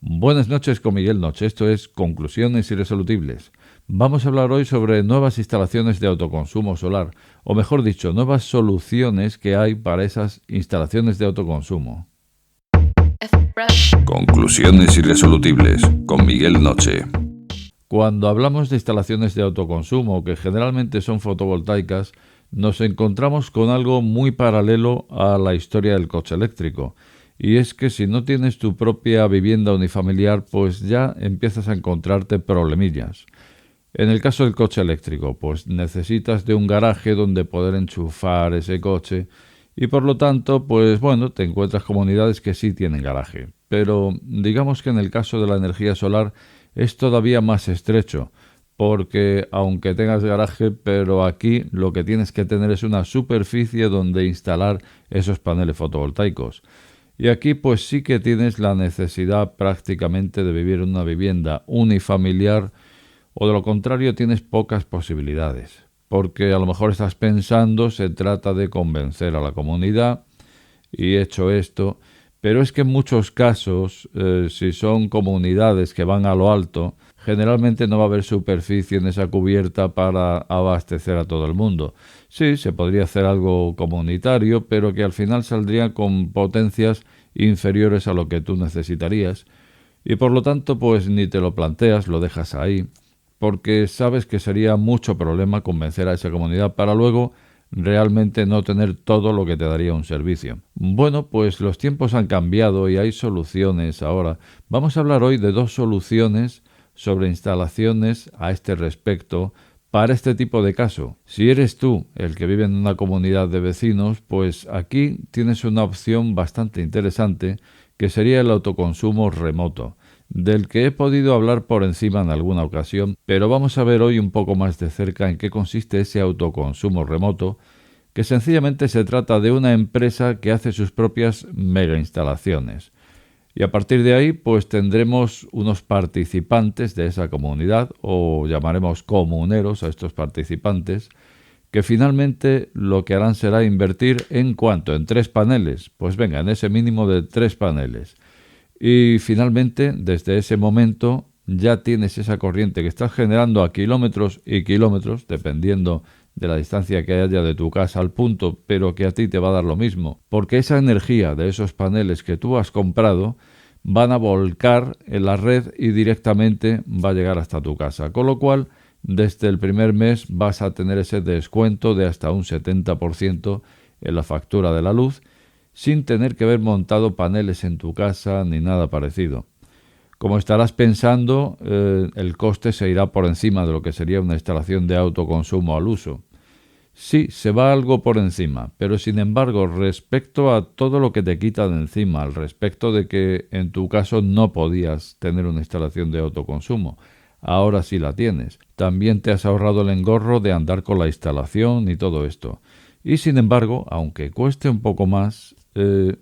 Buenas noches con Miguel Noche, esto es Conclusiones Irresolubles. Vamos a hablar hoy sobre nuevas instalaciones de autoconsumo solar, o mejor dicho, nuevas soluciones que hay para esas instalaciones de autoconsumo. Conclusiones Irresolubles con Miguel Noche. Cuando hablamos de instalaciones de autoconsumo, que generalmente son fotovoltaicas, nos encontramos con algo muy paralelo a la historia del coche eléctrico. Y es que si no tienes tu propia vivienda unifamiliar, pues ya empiezas a encontrarte problemillas. En el caso del coche eléctrico, pues necesitas de un garaje donde poder enchufar ese coche y por lo tanto, pues bueno, te encuentras comunidades que sí tienen garaje. Pero digamos que en el caso de la energía solar es todavía más estrecho, porque aunque tengas garaje, pero aquí lo que tienes que tener es una superficie donde instalar esos paneles fotovoltaicos. Y aquí pues sí que tienes la necesidad prácticamente de vivir en una vivienda unifamiliar o de lo contrario tienes pocas posibilidades. Porque a lo mejor estás pensando, se trata de convencer a la comunidad y hecho esto, pero es que en muchos casos, si son comunidades que van a lo alto, generalmente no va a haber superficie en esa cubierta para abastecer a todo el mundo. Sí, se podría hacer algo comunitario, pero que al final saldría con potencias inferiores a lo que tú necesitarías. Y por lo tanto, pues ni te lo planteas, lo dejas ahí, porque sabes que sería mucho problema convencer a esa comunidad para luego realmente no tener todo lo que te daría un servicio. Bueno, pues los tiempos han cambiado y hay soluciones ahora. Vamos a hablar hoy de dos soluciones sobre instalaciones a este respecto para este tipo de caso. Si eres tú el que vive en una comunidad de vecinos, pues aquí tienes una opción bastante interesante que sería el autoconsumo remoto, del que he podido hablar por encima en alguna ocasión, pero vamos a ver hoy un poco más de cerca en qué consiste ese autoconsumo remoto, que sencillamente se trata de una empresa que hace sus propias mega instalaciones. Y a partir de ahí, pues tendremos unos participantes de esa comunidad, o llamaremos comuneros a estos participantes, que finalmente lo que harán será invertir en ¿cuánto? En 3 paneles. Pues venga, en ese mínimo de 3 paneles. Y finalmente, desde ese momento, ya tienes esa corriente que estás generando a kilómetros y kilómetros, dependiendo de la distancia que haya de tu casa al punto, pero que a ti te va a dar lo mismo, porque esa energía de esos paneles que tú has comprado van a volcar en la red y directamente va a llegar hasta tu casa, con lo cual desde el primer mes vas a tener ese descuento de hasta un 70% en la factura de la luz, sin tener que haber montado paneles en tu casa ni nada parecido. Como estarás pensando, el coste se irá por encima de lo que sería una instalación de autoconsumo al uso. Sí, se va algo por encima, pero sin embargo, respecto a todo lo que te quita de encima, al respecto de que en tu caso no podías tener una instalación de autoconsumo, ahora sí la tienes. También te has ahorrado el engorro de andar con la instalación y todo esto. Y sin embargo, aunque cueste un poco más,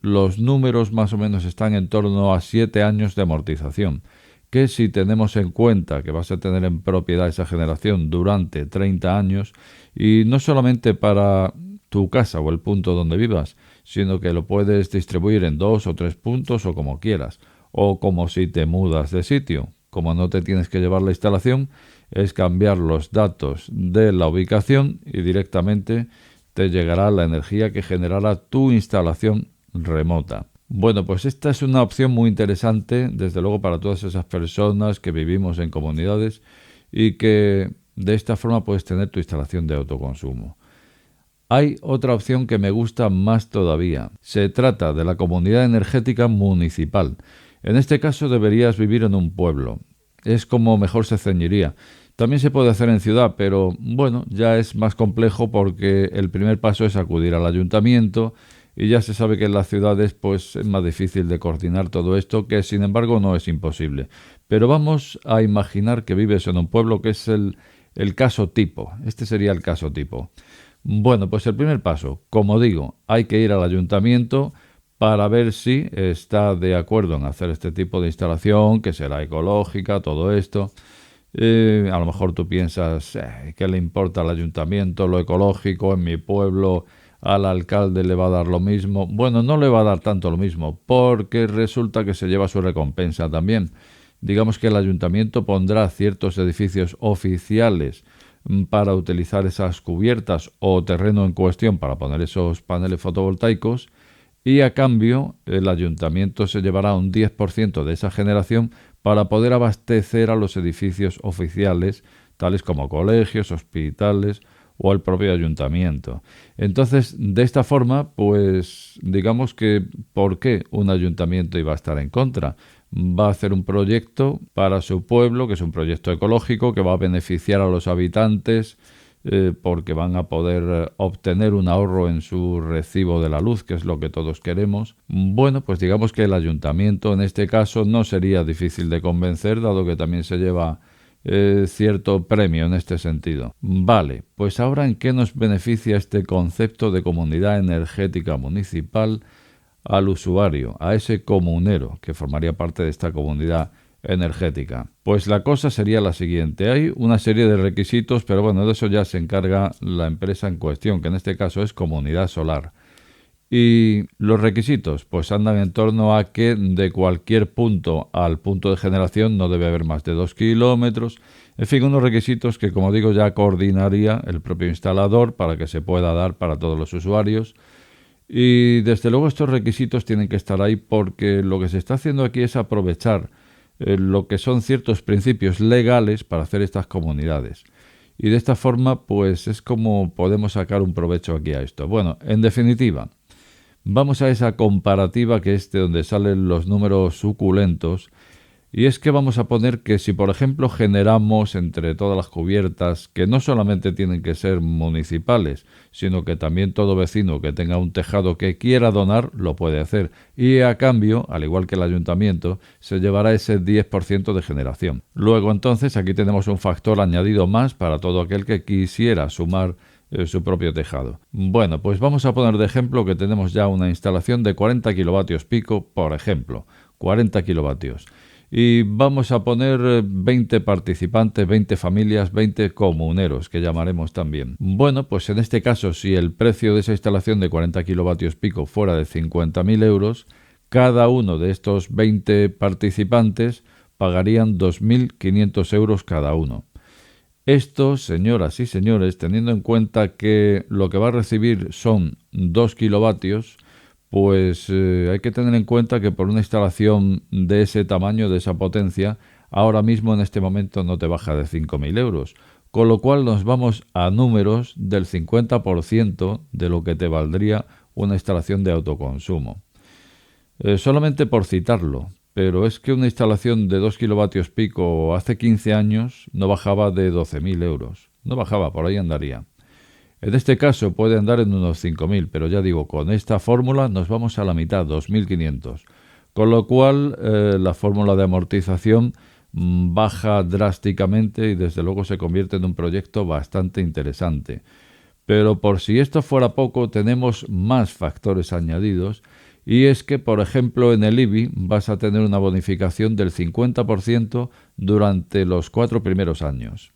los números más o menos están en torno a 7 años de amortización, que si tenemos en cuenta que vas a tener en propiedad esa generación durante 30 años, y no solamente para tu casa o el punto donde vivas, sino que lo puedes distribuir en 2 o 3 puntos o como quieras, o como si te mudas de sitio. Como no te tienes que llevar la instalación, es cambiar los datos de la ubicación y directamente te llegará la energía que generará tu instalación remota. Bueno, pues esta es una opción muy interesante, desde luego para todas esas personas que vivimos en comunidades y que de esta forma puedes tener tu instalación de autoconsumo. Hay otra opción que me gusta más todavía. Se trata de la comunidad energética municipal. En este caso deberías vivir en un pueblo. Es como mejor se ceñiría. También se puede hacer en ciudad, pero bueno, ya es más complejo porque el primer paso es acudir al ayuntamiento y ya se sabe que en las ciudades pues es más difícil de coordinar todo esto, que sin embargo no es imposible. Pero vamos a imaginar que vives en un pueblo que es el caso tipo. Este sería el caso tipo. Bueno, pues el primer paso, como digo, hay que ir al ayuntamiento para ver si está de acuerdo en hacer este tipo de instalación, que será ecológica, todo esto. A lo mejor tú piensas, ¿qué le importa al ayuntamiento lo ecológico? En mi pueblo al alcalde le va a dar lo mismo. Bueno, no le va a dar tanto lo mismo, porque resulta que se lleva su recompensa también. Digamos que el ayuntamiento pondrá ciertos edificios oficiales para utilizar esas cubiertas o terreno en cuestión para poner esos paneles fotovoltaicos, y a cambio el ayuntamiento se llevará un 10% de esa generación para poder abastecer a los edificios oficiales, tales como colegios, hospitales o el propio ayuntamiento. Entonces, de esta forma, pues digamos que ¿por qué un ayuntamiento iba a estar en contra? Va a hacer un proyecto para su pueblo, que es un proyecto ecológico, que va a beneficiar a los habitantes, porque van a poder obtener un ahorro en su recibo de la luz, que es lo que todos queremos. Bueno, pues digamos que el ayuntamiento en este caso no sería difícil de convencer, dado que también se lleva cierto premio en este sentido. Vale, pues ahora ¿en qué nos beneficia este concepto de comunidad energética municipal al usuario, a ese comunero que formaría parte de esta comunidad energética? Pues la cosa sería la siguiente. Hay una serie de requisitos, pero bueno, de eso ya se encarga la empresa en cuestión, que en este caso es Comunidad Solar. Y los requisitos, pues andan en torno a que de cualquier punto al punto de generación no debe haber más de 2 kilómetros. En fin, unos requisitos que, como digo, ya coordinaría el propio instalador para que se pueda dar para todos los usuarios. Y desde luego estos requisitos tienen que estar ahí, porque lo que se está haciendo aquí es aprovechar lo que son ciertos principios legales para hacer estas comunidades. Y de esta forma, pues es como podemos sacar un provecho aquí a esto. Bueno, en definitiva, vamos a esa comparativa que es de donde salen los números suculentos, y es que vamos a poner que si, por ejemplo, generamos entre todas las cubiertas, que no solamente tienen que ser municipales, sino que también todo vecino que tenga un tejado que quiera donar, lo puede hacer. Y a cambio, al igual que el ayuntamiento, se llevará ese 10% de generación. Luego, entonces, aquí tenemos un factor añadido más para todo aquel que quisiera sumar su propio tejado. Bueno, pues vamos a poner de ejemplo que tenemos ya una instalación de 40 kilovatios pico, por ejemplo, 40 kilovatios. Y vamos a poner 20 participantes, 20 familias, 20 comuneros, que llamaremos también. Bueno, pues en este caso, si el precio de esa instalación de 40 kilovatios pico fuera de 50.000 euros, cada uno de estos 20 participantes pagarían 2.500 euros cada uno. Esto, señoras y señores, teniendo en cuenta que lo que va a recibir son 2 kilovatios, pues hay que tener en cuenta que por una instalación de ese tamaño, de esa potencia, ahora mismo en este momento no te baja de 5.000 euros, con lo cual nos vamos a números del 50% de lo que te valdría una instalación de autoconsumo. Solamente por citarlo, pero es que una instalación de 2 kilovatios pico hace 15 años no bajaba de 12.000 euros, no bajaba, por ahí andaría. En este caso puede andar en unos 5.000, pero ya digo, con esta fórmula nos vamos a la mitad, 2.500. Con lo cual la fórmula de amortización baja drásticamente y desde luego se convierte en un proyecto bastante interesante. Pero por si esto fuera poco, tenemos más factores añadidos, y es que, por ejemplo, en el IBI vas a tener una bonificación del 50% durante los 4 primeros años.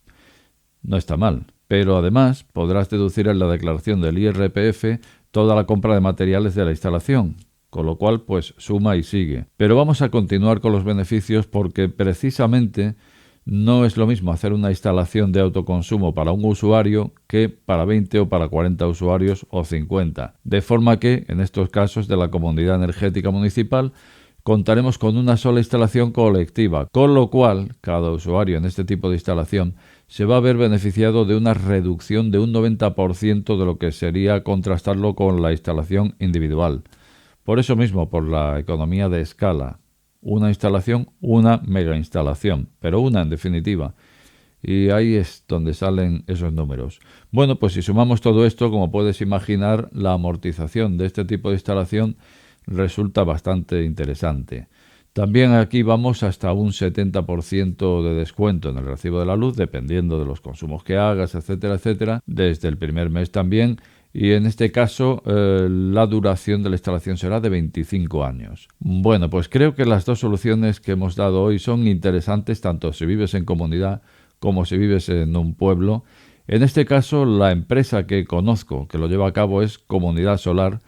No está mal. Pero además podrás deducir en la declaración del IRPF toda la compra de materiales de la instalación, con lo cual pues suma y sigue. Pero vamos a continuar con los beneficios, porque precisamente no es lo mismo hacer una instalación de autoconsumo para un usuario que para 20 o para 40 usuarios o 50. De forma que, en estos casos de la Comunidad Energética Municipal, contaremos con una sola instalación colectiva, con lo cual cada usuario en este tipo de instalación se va a ver beneficiado de una reducción de un 90% de lo que sería contrastarlo con la instalación individual. Por eso mismo, por la economía de escala. Una instalación, una mega instalación, pero una en definitiva. Y ahí es donde salen esos números. Bueno, pues si sumamos todo esto, como puedes imaginar, la amortización de este tipo de instalación resulta bastante interesante. También aquí vamos hasta un 70% de descuento en el recibo de la luz, dependiendo de los consumos que hagas, etcétera, etcétera, desde el primer mes también. Y en este caso la duración de la instalación será de 25 años. Bueno, pues creo que las dos soluciones que hemos dado hoy son interesantes, tanto si vives en comunidad como si vives en un pueblo. En este caso, la empresa que conozco que lo lleva a cabo es Comunidad Solar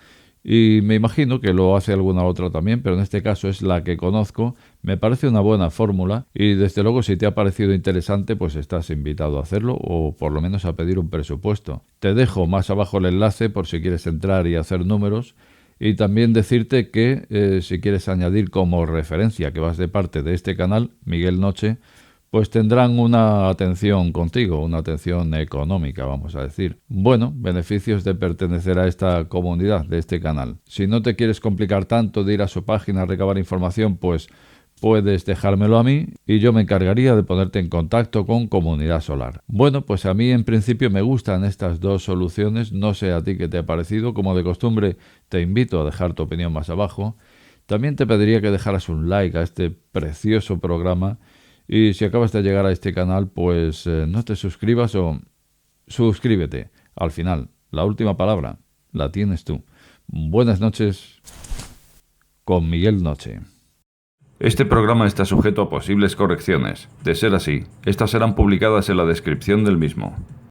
y me imagino que lo hace alguna otra también, pero en este caso es la que conozco. Me parece una buena fórmula y desde luego si te ha parecido interesante pues estás invitado a hacerlo o por lo menos a pedir un presupuesto. Te dejo más abajo el enlace por si quieres entrar y hacer números y también decirte que si quieres añadir como referencia que vas de parte de este canal, Miguel Noche, pues tendrán una atención contigo, una atención económica, vamos a decir. Bueno, beneficios de pertenecer a esta comunidad, de este canal. Si no te quieres complicar tanto de ir a su página a recabar información, pues puedes dejármelo a mí y yo me encargaría de ponerte en contacto con Comunidad Solar. Bueno, pues a mí en principio me gustan estas dos soluciones, no sé a ti qué te ha parecido, como de costumbre te invito a dejar tu opinión más abajo. También te pediría que dejaras un like a este precioso programa. Y si acabas de llegar a este canal, pues no te suscribas o suscríbete. Al final, la última palabra la tienes tú. Buenas noches con Miguel Noche. Este programa está sujeto a posibles correcciones. De ser así, estas serán publicadas en la descripción del mismo.